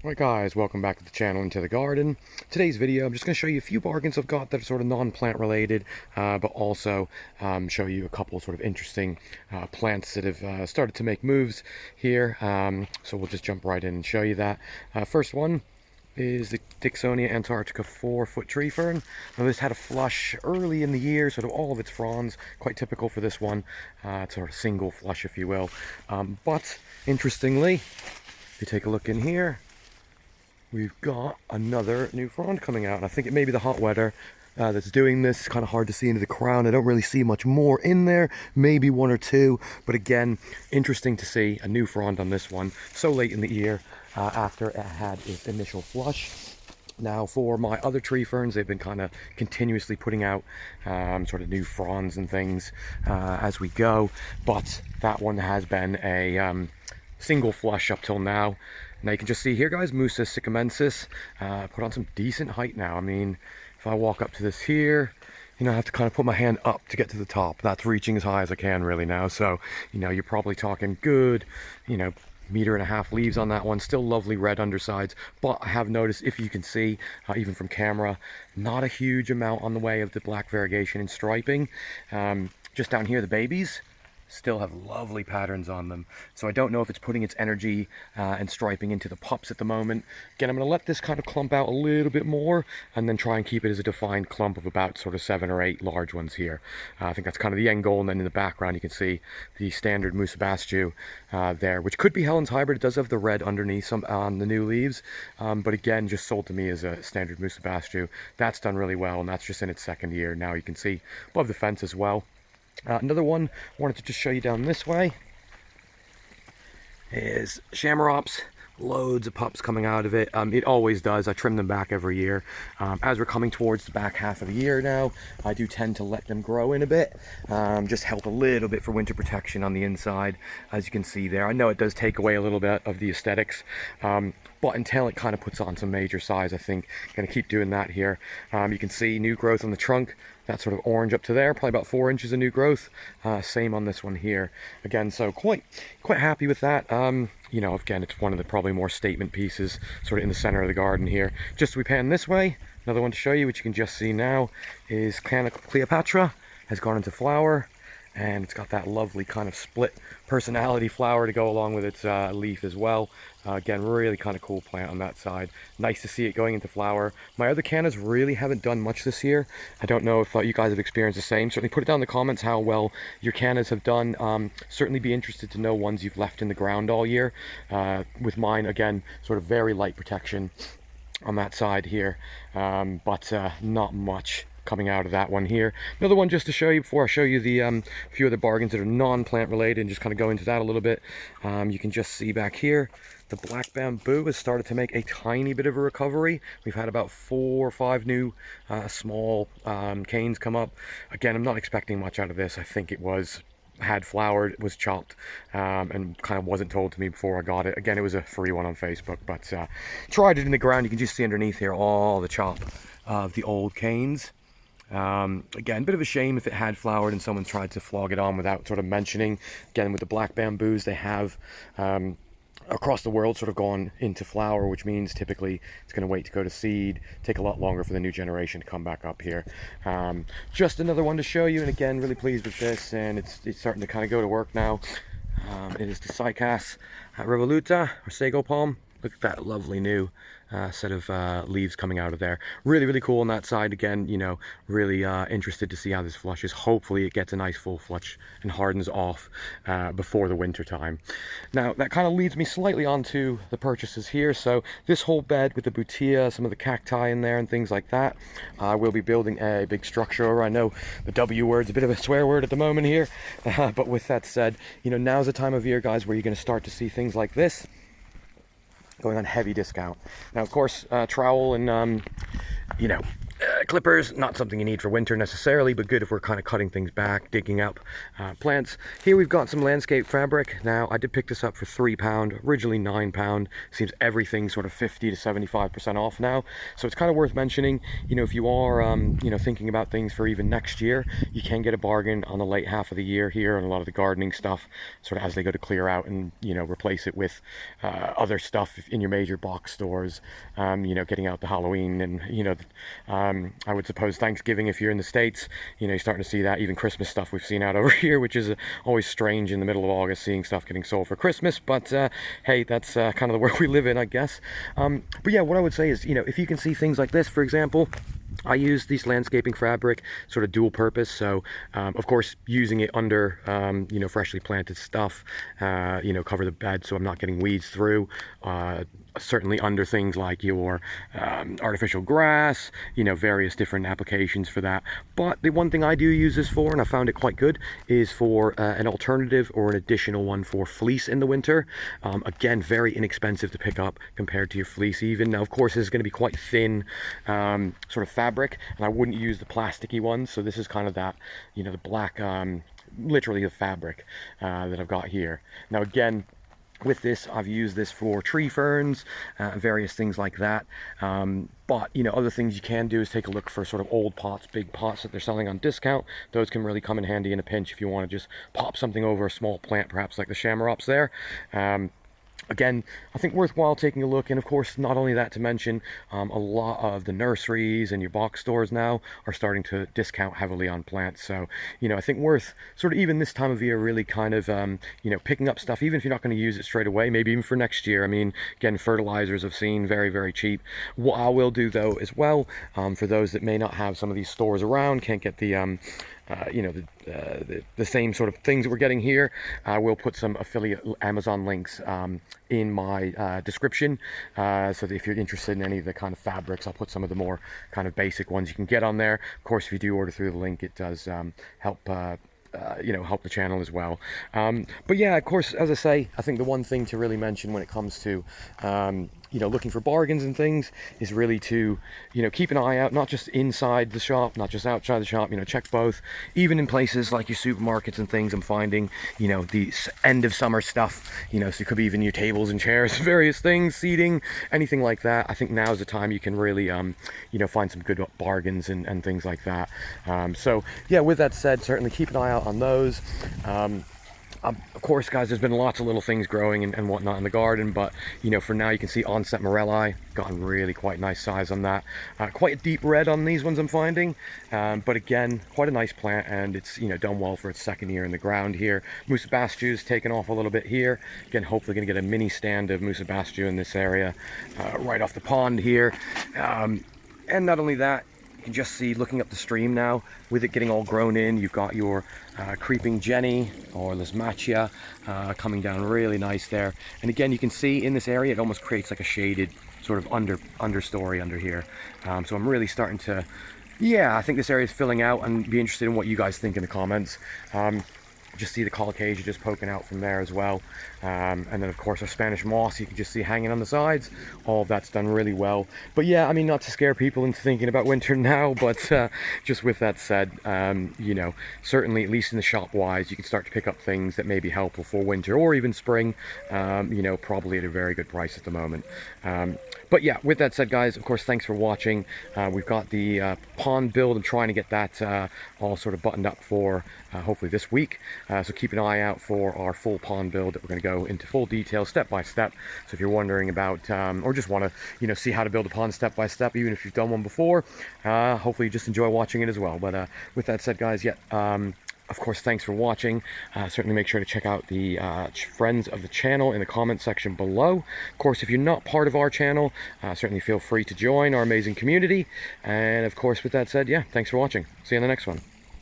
Alright guys, welcome back to the channel and to the garden. Today's video, I'm just going to show you a few bargains I've got that are sort of non-plant related, but also show you a couple sort of interesting plants that have started to make moves here. So we'll just jump right in and show you that. First one is the Dicksonia Antarctica 4-foot tree fern. Now this had a flush early in the year, sort of all of its fronds, quite typical for this one. It's sort of single flush, if you will. But interestingly, if you take a look in here, we've got another new frond coming out, and I think it may be the hot weather that's doing this. It's kind of hard to see into the crown. I don't really see much more in there, maybe one or two, but again, interesting to see a new frond on this one so late in the year after it had its initial flush. Now for my other tree ferns, they've been kind of continuously putting out sort of new fronds and things as we go, but that one has been a single flush up till now. Now you can just see here, guys, Musa sycamensis put on some decent height now. I mean, if I walk up to this here, you know, I have to kind of put my hand up to get to the top. That's reaching as high as I can really now. So, you know, you're probably talking good, you know, 1.5 meter leaves on that one. Still lovely red undersides, but I have noticed, if you can see, even from camera, not a huge amount on the way of the black variegation and striping. Just down here, the babies still have lovely patterns on them, so I don't know if it's putting its energy and striping into the pups at the moment. Again, I'm going to let this kind of clump out a little bit more and then try and keep it as a defined clump of about sort of 7 or 8 large ones here. I think that's kind of the end goal. And then in the background you can see the standard Musa bastu there, which could be Helen's hybrid. It does have the red underneath some on the new leaves, but again, just sold to me as a standard Musa bastu. That's done really well, and that's just in its 2nd year now. You can see above the fence as well. Another one I wanted to just show you down this way is Chamaerops. Loads of pups coming out of it. It always does. I trim them back every year. As we're coming towards the back half of the year now, I do tend to let them grow in a bit. Just help a little bit for winter protection on the inside, as you can see there. I know it does take away a little bit of the aesthetics, but until it kind of puts on some major size, I think I'm going to keep doing that here. You can see new growth on the trunk. That sort of orange up to there, probably about 4 inches of new growth. Same on this one here. Again, so quite happy with that. You know, again, it's one of the probably more statement pieces sort of in the center of the garden here. Just as we pan this way, another one to show you, which you can just see now, is Cleopatra has gone into flower. And it's got that lovely kind of split personality flower to go along with its leaf as well. Again, really kind of cool plant on that side. Nice to see it going into flower. My other cannas really haven't done much this year. I don't know if you guys have experienced the same. Certainly put it down in the comments how well your cannas have done. Certainly be interested to know ones you've left in the ground all year. With mine, again, sort of very light protection on that side here, but not much coming out of that one here. Another one just to show you before I show you the few other bargains that are non-plant related and just kind of go into that a little bit. You can just see back here the black bamboo has started to make a tiny bit of a recovery. We've had about 4 or 5 new small canes come up. Again, I'm not expecting much out of this. I think it had flowered, was chopped, and kind of wasn't told to me before I got it. Again, it was a free one on Facebook, but tried it in the ground. You can just see underneath here all the chop of the old canes. Again, bit of a shame if it had flowered and someone tried to flog it on without sort of mentioning. Again, with the black bamboos, they have across the world sort of gone into flower, which means typically it's going to wait to go to seed, take a lot longer for the new generation to come back up here. Just another one to show you, and again, really pleased with this, and it's starting to kind of go to work now. It is the Cycas revoluta, or sago palm. Look at that lovely new set of leaves coming out of there. Really cool on that side. Again, you know, really interested to see how this flushes. Hopefully it gets a nice full flush and hardens off before the winter time. Now that kind of leads me slightly onto the purchases here. So this whole bed with the butia, some of the cacti in there and things like that, we'll be building a big structure. I know the W word's a bit of a swear word at the moment here, but with that said, you know, now's the time of year, guys, where you're going to start to see things like this going on heavy discount. Now, of course, trowel and, you know, clippers, not something you need for winter necessarily, but good if we're kind of cutting things back, digging up plants. Here we've got some landscape fabric. Now I did pick this up for £3, originally £9. Seems everything's sort of 50 to 75% off now, so it's kind of worth mentioning. You know, if you are you know, thinking about things for even next year, you can get a bargain on the late half of the year here on a lot of the gardening stuff, sort of as they go to clear out and, you know, replace it with other stuff in your major box stores. You know, getting out the Halloween and, you know, I would suppose Thanksgiving if you're in the States. You know, you're starting to see that. Even Christmas stuff we've seen out over here, which is always strange in the middle of August seeing stuff getting sold for Christmas, but hey, that's kind of the world we live in, I guess. But yeah, what I would say is, you know, if you can see things like this, for example, I use this landscaping fabric, sort of dual purpose. So of course using it under you know, freshly planted stuff, you know, cover the bed so I'm not getting weeds through. Certainly under things like your artificial grass, you know, various different applications for that. But the one thing I do use this for, and I found it quite good, is for an alternative or an additional one for fleece in the winter. Again, very inexpensive to pick up compared to your fleece even. Now of course this is going to be quite thin sort of fabric, and I wouldn't use the plasticky ones. So this is kind of that, you know, the black, literally the fabric that I've got here. Now again, with this, I've used this for tree ferns, various things like that. But, you know, other things you can do is take a look for sort of old pots, big pots that they're selling on discount. Those can really come in handy in a pinch if you want to just pop something over a small plant, perhaps like the shamrops there. Again, I think worthwhile taking a look. And of course, not only that, to mention, a lot of the nurseries and your box stores now are starting to discount heavily on plants. So, you know, I think worth sort of even this time of year really kind of, you know, picking up stuff, even if you're not going to use it straight away, maybe even for next year. I mean, again, fertilizers I've seen very, very cheap. What I will do though as well, for those that may not have some of these stores around, can't get the, you know, the same sort of things that we're getting here, I will put some affiliate Amazon links in my description, so that if you're interested in any of the kind of fabrics, I'll put some of the more kind of basic ones you can get on there. Of course, if you do order through the link, it does help you know, help the channel as well. But yeah, of course, as I say, I think the one thing to really mention when it comes to you know, looking for bargains and things is really to, you know, keep an eye out, not just inside the shop, not just outside the shop, you know, check both. Even in places like your supermarkets and things, I'm finding, you know, the end of summer stuff, you know, so it could be even your tables and chairs, various things, seating, anything like that. I think now's the time you can really, you know, find some good bargains and things like that. So yeah, with that said, certainly keep an eye out on those. Of course, guys, there's been lots of little things growing and whatnot in the garden, but, you know, for now you can see onset morelli, gotten really quite nice size on that. Quite a deep red on these ones I'm finding, but again, quite a nice plant, and it's, you know, done well for its second year in the ground here. Musabastu's taken off a little bit here. Again, hopefully going to get a mini stand of Musabastu in this area, right off the pond here. And not only that, you can just see, looking up the stream now, with it getting all grown in, you've got your creeping Jenny or Lismachia coming down really nice there. And again, you can see in this area, it almost creates like a shaded sort of understory under here. So I'm really starting to, yeah, I think this area is filling out, and be interested in what you guys think in the comments. Just see the colocasia just poking out from there as well. And then of course our Spanish moss, you can just see hanging on the sides. All of that's done really well. But yeah, I mean, not to scare people into thinking about winter now, but just with that said, you know, certainly at least in the shop wise, you can start to pick up things that may be helpful for winter or even spring, you know, probably at a very good price at the moment. But yeah, with that said, guys, of course, thanks for watching. We've got the pond build. I'm trying to get that all sort of buttoned up for hopefully this week. So keep an eye out for our full pond build that we're going to go into full detail, step by step. So if you're wondering about, or just want to, you know, see how to build a pond step by step, even if you've done one before, hopefully you just enjoy watching it as well. But with that said, guys, yeah, of course, thanks for watching. Certainly make sure to check out the friends of the channel in the comment section below. Of course, if you're not part of our channel, certainly feel free to join our amazing community. And of course, with that said, yeah, thanks for watching. See you in the next one.